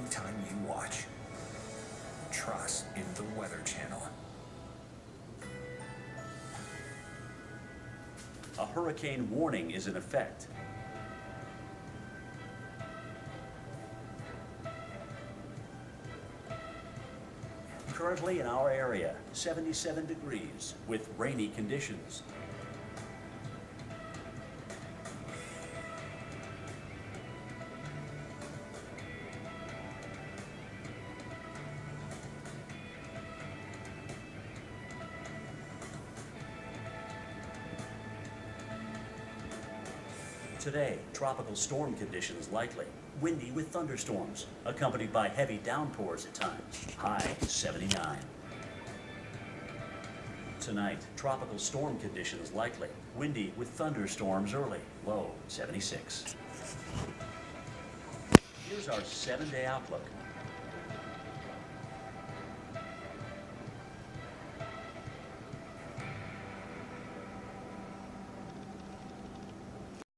anytime you watch. Trust in the Weather Channel. A hurricane warning is in effect. Currently in our area, 77 degrees with rainy conditions. Today, tropical storm conditions likely. Windy with thunderstorms, accompanied by heavy downpours at times. High 79. Tonight, tropical storm conditions likely. Windy with thunderstorms early. Low 76. Here's our 7-day outlook.